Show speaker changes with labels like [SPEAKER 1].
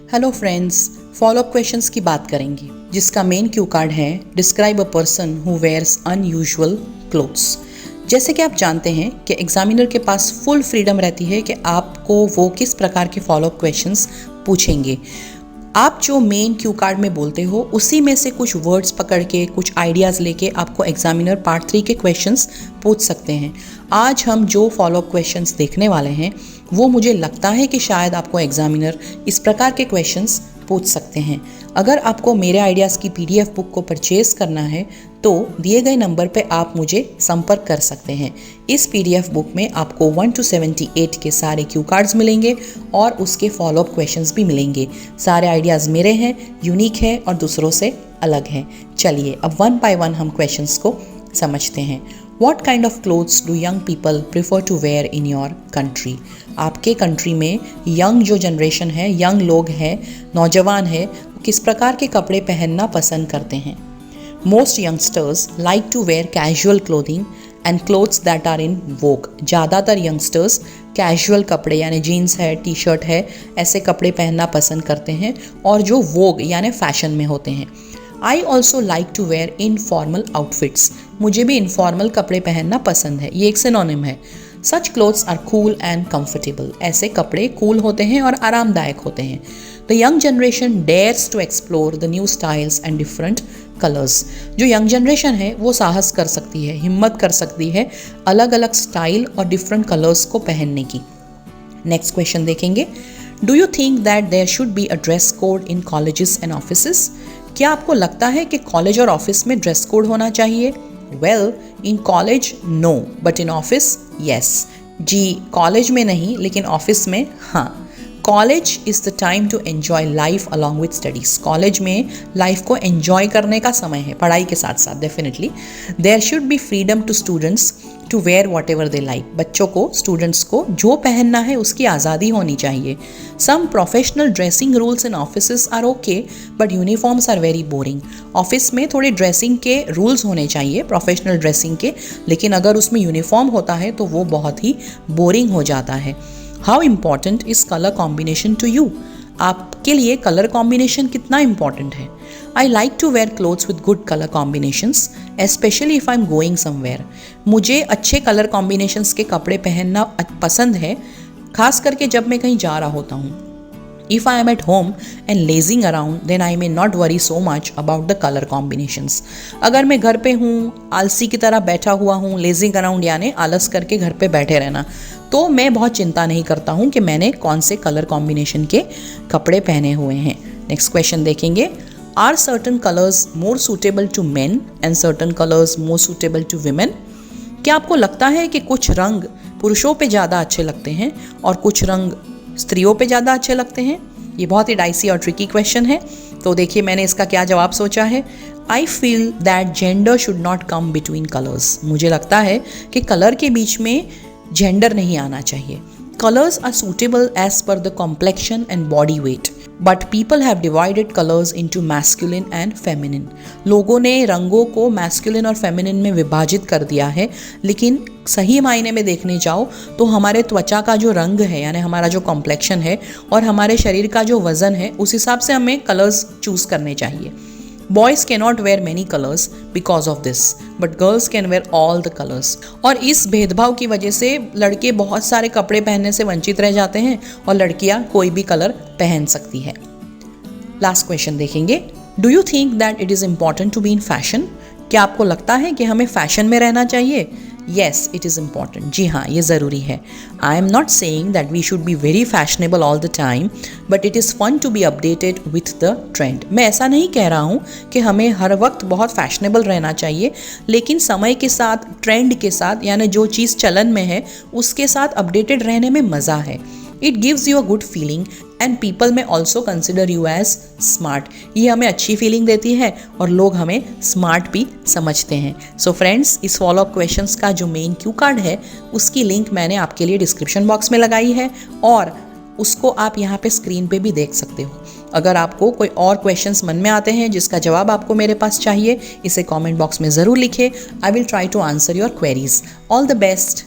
[SPEAKER 1] Hello friends, follow up questions की बात करेंगे जिसका मेन क्यू कार्ड है describe a person who wears unusual clothes. जैसे कि आप जानते हैं कि एग्जामिनर के पास फुल फ्रीडम रहती है कि आपको वो किस प्रकार के फॉलोअप क्वेश्चंस पूछेंगे। आप जो मेन क्यू कार्ड में बोलते हो उसी में से कुछ वर्ड्स पकड़ के कुछ आइडियाज़ लेके आपको एग्जामिनर पार्ट 3 के क्वेश्चंस पूछ सकते हैं। आज हम जो फॉलोअप क्वेश्चंस देखने वाले हैं वो मुझे लगता है कि शायद आपको एग्जामिनर इस प्रकार के क्वेश्चंस पूछ सकते हैं। अगर आपको मेरे आइडियाज़ की PDF बुक को परचेज़ करना है तो दिए गए नंबर पे आप मुझे संपर्क कर सकते हैं। इस PDF बुक में आपको 1 to 78 के सारे क्यू कार्ड्स मिलेंगे और उसके फॉलोअप क्वेश्चंस भी मिलेंगे। सारे आइडियाज़ मेरे हैं, यूनिक है और दूसरों से अलग हैं। चलिए अब 1 by 1 हम क्वेश्चंस को समझते हैं। What kind of clothes do young people prefer to wear in your country? आपके कंट्री में यंग जो जनरेशन है, यंग लोग हैं, नौजवान है, किस प्रकार के कपड़े पहनना पसंद करते हैं? Most youngsters like to wear casual clothing and clothes that are in vogue. ज़्यादातर यंगस्टर्स कैजुअल कपड़े यानी जीन्स है, टी शर्ट है, ऐसे कपड़े पहनना पसंद करते हैं और जो वोग यानी फैशन में होते हैं। I also like to wear informal outfits. मुझे भी इनफॉर्मल कपड़े पहनना पसंद है। ये एक सिनोनिम है। Such clothes are cool and comfortable. ऐसे कपड़े कूल होते हैं और आरामदायक होते हैं। The young generation dares to explore the new styles and different colours. जो यंग जनरेशन है वो साहस कर सकती है, हिम्मत कर सकती है अलग अलग स्टाइल और डिफरेंट कलर्स को पहनने की। नेक्स्ट क्वेश्चन देखेंगे। Do you think that there should be a dress code in colleges and offices? क्या आपको लगता है कि कॉलेज और ऑफिस में ड्रेस कोड होना चाहिए? Well, in college no, but in office yes. जी, कॉलेज में नहीं लेकिन ऑफिस में हाँ। College is the time to enjoy life along with studies. College में लाइफ को एन्जॉय करने का समय है, पढ़ाई के साथ साथ। Definitely there should be freedom to students to wear whatever they like. बच्चों को, स्टूडेंट्स को जो पहनना है उसकी आज़ादी होनी चाहिए। Some professional dressing rules in offices are okay but uniforms are very boring. Office में थोड़े ड्रेसिंग के रूल्स होने चाहिए, प्रोफेशनल ड्रेसिंग के, लेकिन अगर उसमें यूनिफॉर्म होता है तो वो बहुत ही बोरिंग हो जाता है। How important is colour combination to you? आपके लिए कलर कॉम्बिनेशन कितना इम्पॉर्टेंट है? I like to wear clothes with good colour combinations especially if I am going somewhere. मुझे अच्छे कलर कॉम्बिनेशंस के कपड़े पहनना पसंद है, खास करके जब मैं कहीं जा रहा होता हूँ। If I am at home and lazing around, then I may not worry so much about the color combinations. अगर मैं घर पे हूँ, आलसी की तरह बैठा हुआ हूँ, लेजिंग अराउंड यानी आलस करके घर पे बैठे रहना, तो मैं बहुत चिंता नहीं करता हूँ कि मैंने कौन से कलर कॉम्बिनेशन के कपड़े पहने हुए हैं। नेक्स्ट क्वेश्चन देखेंगे। Are certain colors more suitable to men and certain colors more suitable to women? क्या आपको लगता है कि कुछ रंग पुरुषों पे ज़्यादा अच्छे लगते हैं और कुछ रंग स्त्रियों पे ज़्यादा अच्छे लगते हैं? ये बहुत ही डाइसी और ट्रिकी क्वेश्चन है। तो देखिए मैंने इसका क्या जवाब सोचा है। I feel that gender should not come between colours. मुझे लगता है कि कलर के बीच में जेंडर नहीं आना चाहिए। Colours are suitable as per the complexion and body weight, but people have divided colours into masculine and feminine. लोगों ने रंगों को मैस्कुलिन और फेमिनिन में विभाजित कर दिया है, लेकिन सही मायने में देखने जाओ तो हमारे त्वचा का जो रंग है यानी हमारा जो कॉम्प्लेक्शन है और हमारे शरीर का जो वज़न है उस हिसाब से हमें कलर्स चूज़ करने चाहिए। Boys cannot wear many colours because of this but girls can wear all the colours. और इस भेदभाव की वजह से लड़के बहुत सारे कपड़े पहनने से वंचित रह जाते हैं और लड़कियां कोई भी कलर पहन सकती है। लास्ट क्वेश्चन देखेंगे। Do you think that it is important to be in fashion? क्या आपको लगता है कि हमें फैशन में रहना चाहिए? Yes, it is important. जी हाँ, ये ज़रूरी है। I am not saying that we should be very fashionable all the time but it is fun to be updated with the trend. मैं ऐसा नहीं कह रहा हूँ कि हमें हर वक्त बहुत फैशनेबल रहना चाहिए, लेकिन समय के साथ, ट्रेंड के साथ, यानी जो चीज़ चलन में है उसके साथ अपडेटेड रहने में मज़ा है। It gives you a good feeling and people may also consider you as smart. ये हमें अच्छी फीलिंग देती है और लोग हमें स्मार्ट भी समझते हैं। सो फ्रेंड्स, इस फॉलोअप क्वेश्चंस का जो मेन क्यू कार्ड है उसकी लिंक मैंने आपके लिए डिस्क्रिप्शन बॉक्स में लगाई है और उसको आप यहाँ पे स्क्रीन पे भी देख सकते हो। अगर आपको कोई और क्वेश्चंस मन में आते हैं जिसका जवाब आपको मेरे पास चाहिए, इसे कमेंट बॉक्स में ज़रूर लिखें। I will try to answer your queries. All the best.